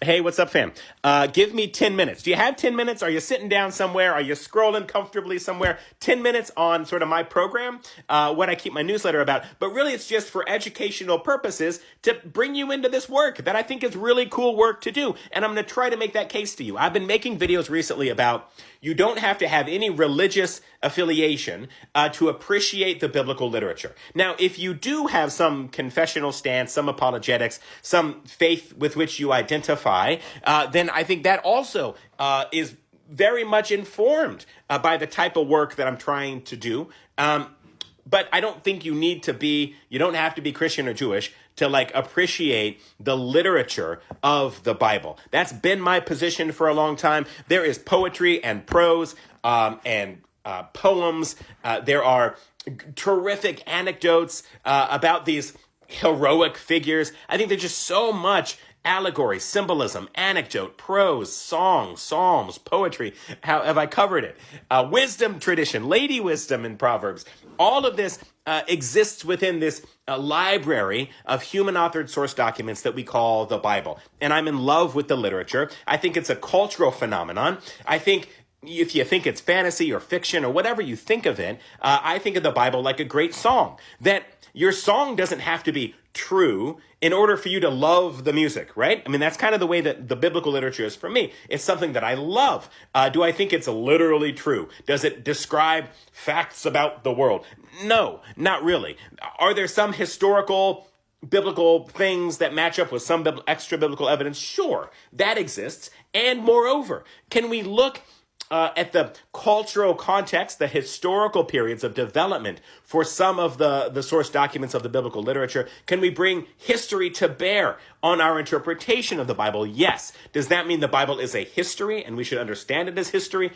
Hey, what's up, fam? Give me 10 minutes. Do you have 10 minutes? Are you sitting down somewhere? Are you scrolling comfortably somewhere? 10 minutes on sort of my program, what I keep my newsletter about. But really, it's just for educational purposes to bring you into this work that I think is really cool work to do. And I'm going to try to make that case to you. I've been making videos recently about you don't have to have any religious affiliation to appreciate the biblical literature. Now, if you do have some confessional stance, some apologetics, some faith with which you identify, then I think that also is very much informed by the type of work that I'm trying to do. But I don't think you don't have to be Christian or Jewish to appreciate the literature of the Bible. That's been my position for a long time. There is poetry and prose and poems. There are terrific anecdotes about these heroic figures. I think there's just so much allegory, symbolism, anecdote, prose, song, psalms, poetry. How have I covered it? Wisdom tradition, lady wisdom in Proverbs. All of this exists within this library of human-authored source documents that we call the Bible. And I'm in love with the literature. I think it's a cultural phenomenon. I think if you think it's fantasy or fiction or whatever you think of it, I think of the Bible like a great song. That your song doesn't have to be true in order for you to love the music, right? I mean, that's kind of the way that the biblical literature is for me. It's something that I love. Do I think it's literally true? Does it describe facts about the world? No, not really. Are there some historical biblical things that match up with some extra biblical evidence? Sure, that exists. And moreover, can we look at the cultural context, the historical periods of development for some of the source documents of the biblical literature? Can we bring history to bear on our interpretation of the Bible? Yes. Does that mean the Bible is a history and we should understand it as history?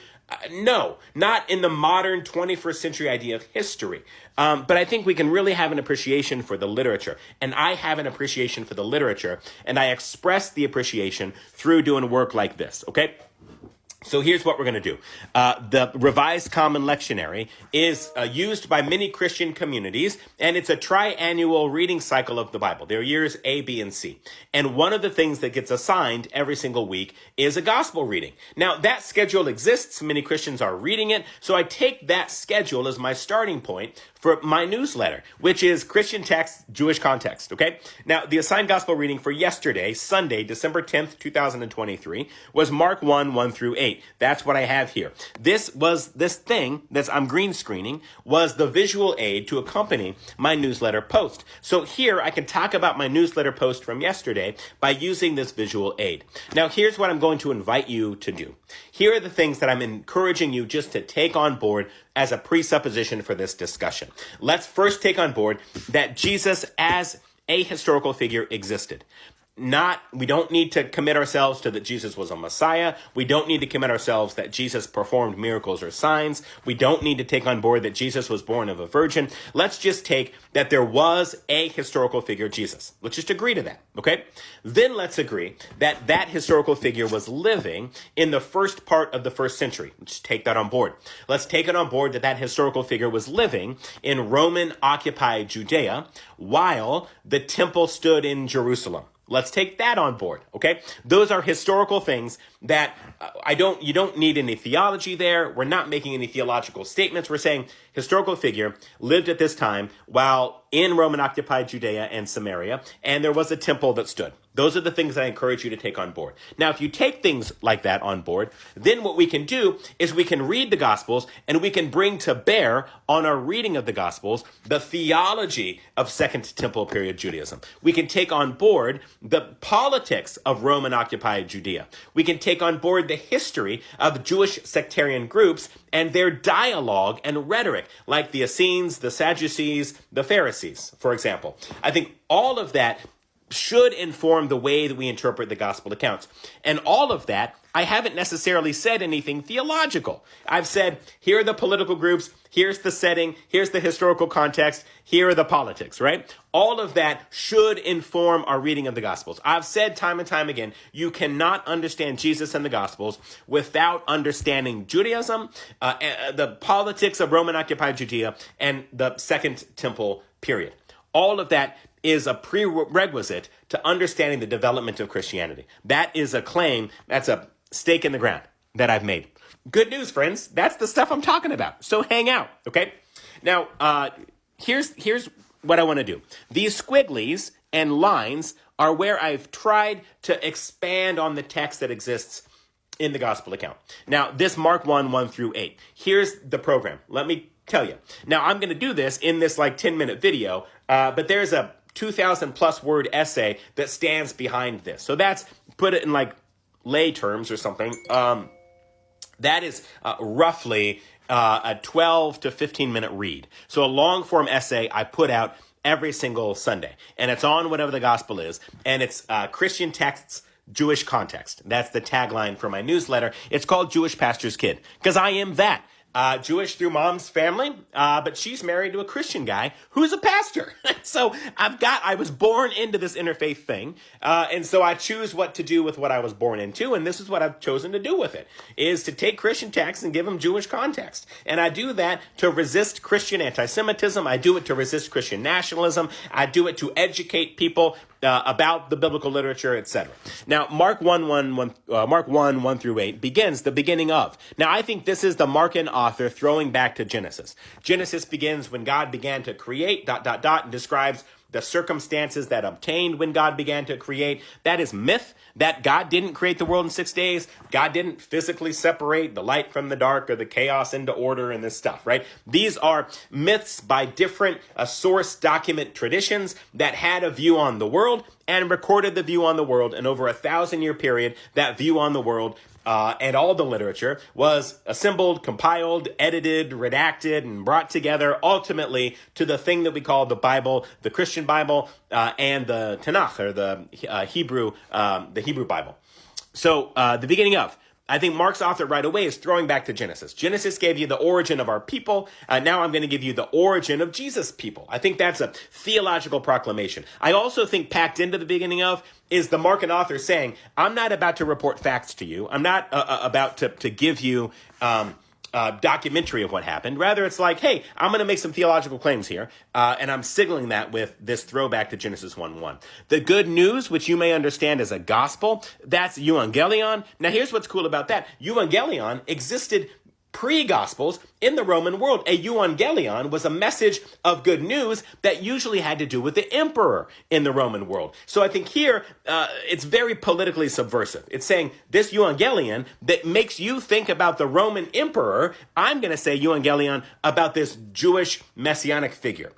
No, not in the modern 21st century idea of history. But I think we can really have an appreciation for the literature. And I have an appreciation for the literature, and I express the appreciation through doing work like this, okay? So here's what we're going to do. The Revised Common Lectionary is used by many Christian communities, and it's a triannual reading cycle of the Bible. There are years A, B, and C. And one of the things that gets assigned every single week is a gospel reading. Now, that schedule exists. Many Christians are reading it. So I take that schedule as my starting point for my newsletter, which is Christian text, Jewish context, okay? Now, the assigned gospel reading for yesterday, Sunday, December 10th, 2023, was Mark 1 through 8. That's what I have here. This thing that I'm green screening was the visual aid to accompany my newsletter post. So here I can talk about my newsletter post from yesterday by using this visual aid. Now, here's what I'm going to invite you to do. Here are the things that I'm encouraging you just to take on board as a presupposition for this discussion. Let's first take on board that Jesus as a historical figure existed. We don't need to commit ourselves to that Jesus was a Messiah. We don't need to commit ourselves that Jesus performed miracles or signs. We don't need to take on board that Jesus was born of a virgin. Let's just take that there was a historical figure, Jesus. Let's just agree to that, okay? Then let's agree that that historical figure was living in the first part of the first century. Let's take that on board. Let's take it on board that that historical figure was living in Roman-occupied Judea while the temple stood in Jerusalem. Let's take that on board, okay? Those are historical things that you don't need any theology there. We're not making any theological statements. We're saying historical figure lived at this time while in Roman-occupied Judea and Samaria, and there was a temple that stood. Those are the things that I encourage you to take on board. Now, if you take things like that on board, then what we can do is we can read the Gospels and we can bring to bear on our reading of the Gospels the theology of Second Temple period Judaism. We can take on board the politics of Roman-occupied Judea. We can take on board the history of Jewish sectarian groups and their dialogue and rhetoric, like the Essenes, the Sadducees, the Pharisees, for example. I think all of that should inform the way that we interpret the gospel accounts. And all of that, I haven't necessarily said anything theological. I've said, here are the political groups, here's the setting, here's the historical context, here are the politics, right? All of that should inform our reading of the Gospels. I've said time and time again, you cannot understand Jesus and the Gospels without understanding Judaism, the politics of Roman-occupied Judea, and the Second Temple period. All of that is a prerequisite to understanding the development of Christianity. That is a claim, that's a stake in the ground that I've made. Good news, friends. That's the stuff I'm talking about. So hang out, okay? Now, here's what I want to do. These squigglies and lines are where I've tried to expand on the text that exists in the gospel account. Now, this Mark 1 through 8. Here's the program. Let me tell you. Now, I'm going to do this in this 10-minute video, but there's a 2,000 plus word essay that stands behind this. So that's, put it in lay terms or something. That is roughly a 12 to 15 minute read. So a long form essay I put out every single Sunday. And it's on whatever the gospel is. And it's Christian texts, Jewish context. That's the tagline for my newsletter. It's called Jewish Pastor's Kid, because I am that. Jewish through mom's family, but she's married to a Christian guy who's a pastor. So I was born into this interfaith thing, and so I choose what to do with what I was born into, and this is what I've chosen to do with it, is to take Christian texts and give them Jewish context. And I do that to resist Christian anti-Semitism. I do it to resist Christian nationalism. I do it to educate people about the biblical literature, etc. Now, Mark 1 through 8 begins the beginning of. Now, I think this is the Markan author throwing back to Genesis. Genesis begins when God began to create, and describes the circumstances that obtained when God began to create. That is myth, that God didn't create the world in 6 days. God didn't physically separate the light from the dark or the chaos into order and this stuff, right? These are myths by different source document traditions that had a view on the world and recorded the view on the world. And over a 1,000-year period, that view on the world and all the literature was assembled, compiled, edited, redacted, and brought together ultimately to the thing that we call the Bible, the Christian Bible, and the Tanakh, or the Hebrew Bible. So the beginning of. I think Mark's author right away is throwing back to Genesis. Genesis gave you the origin of our people. Now I'm going to give you the origin of Jesus' people. I think that's a theological proclamation. I also think packed into the beginning of is the Markan author saying, I'm not about to report facts to you. I'm not about to give you documentary of what happened. Rather, it's like, hey, I'm going to make some theological claims here, and I'm signaling that with this throwback to Genesis 1:1. The good news, which you may understand as a gospel, that's euangelion. Now, here's what's cool about that. Euangelion existed pre-Gospels in the Roman world. A euangelion was a message of good news that usually had to do with the emperor in the Roman world. So I think here, it's very politically subversive. It's saying this euangelion that makes you think about the Roman emperor. I'm going to say euangelion about this Jewish messianic figure.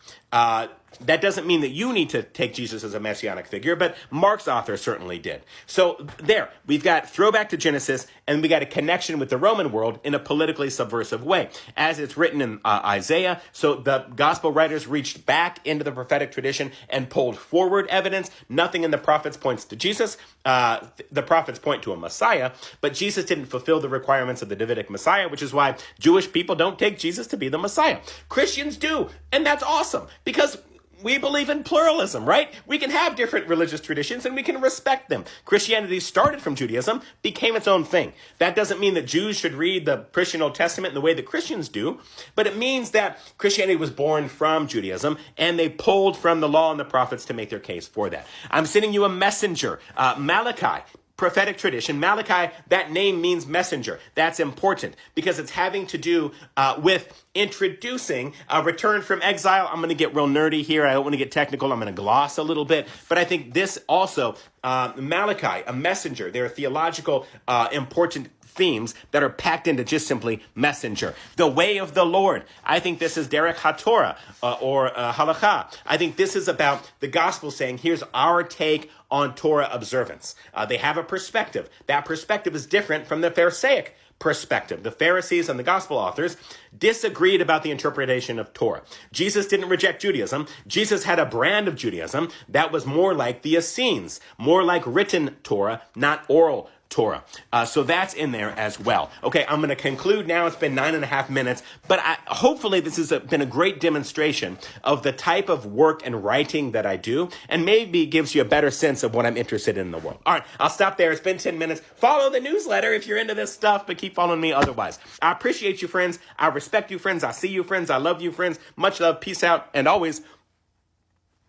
That doesn't mean that you need to take Jesus as a messianic figure, but Mark's author certainly did. So there, we've got throwback to Genesis, and we got a connection with the Roman world in a politically subversive way, as it's written in Isaiah. So the gospel writers reached back into the prophetic tradition and pulled forward evidence. Nothing in the prophets points to Jesus. The prophets point to a Messiah, but Jesus didn't fulfill the requirements of the Davidic Messiah, which is why Jewish people don't take Jesus to be the Messiah. Christians do, and that's awesome, because we believe in pluralism, right? We can have different religious traditions and we can respect them. Christianity started from Judaism, became its own thing. That doesn't mean that Jews should read the Christian Old Testament in the way that Christians do, but it means that Christianity was born from Judaism and they pulled from the law and the prophets to make their case for that. I'm sending you a messenger, Malachi. Prophetic tradition, Malachi, that name means messenger. That's important because it's having to do with introducing a return from exile. I'm going to get real nerdy here. I don't want to get technical. I'm going to gloss a little bit. But I think this also, Malachi, a messenger, there are theological important themes that are packed into just simply messenger. The way of the Lord. I think this is Derek HaTorah or Halakha. I think this is about the gospel saying, here's our take on Torah observance. They have a perspective. That perspective is different from the Pharisaic perspective. The Pharisees and the gospel authors disagreed about the interpretation of Torah. Jesus didn't reject Judaism. Jesus had a brand of Judaism that was more like the Essenes, more like written Torah, not oral Torah. So that's in there as well. Okay, I'm going to conclude now. It's been 9.5 minutes, but hopefully this has been a great demonstration of the type of work and writing that I do, and maybe gives you a better sense of what I'm interested in the world. All right, I'll stop there. It's been 10 minutes. Follow the newsletter if you're into this stuff, but keep following me otherwise. I appreciate you, friends. I respect you, friends. I see you, friends. I love you, friends. Much love. Peace out. And always,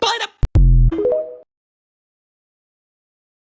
bye.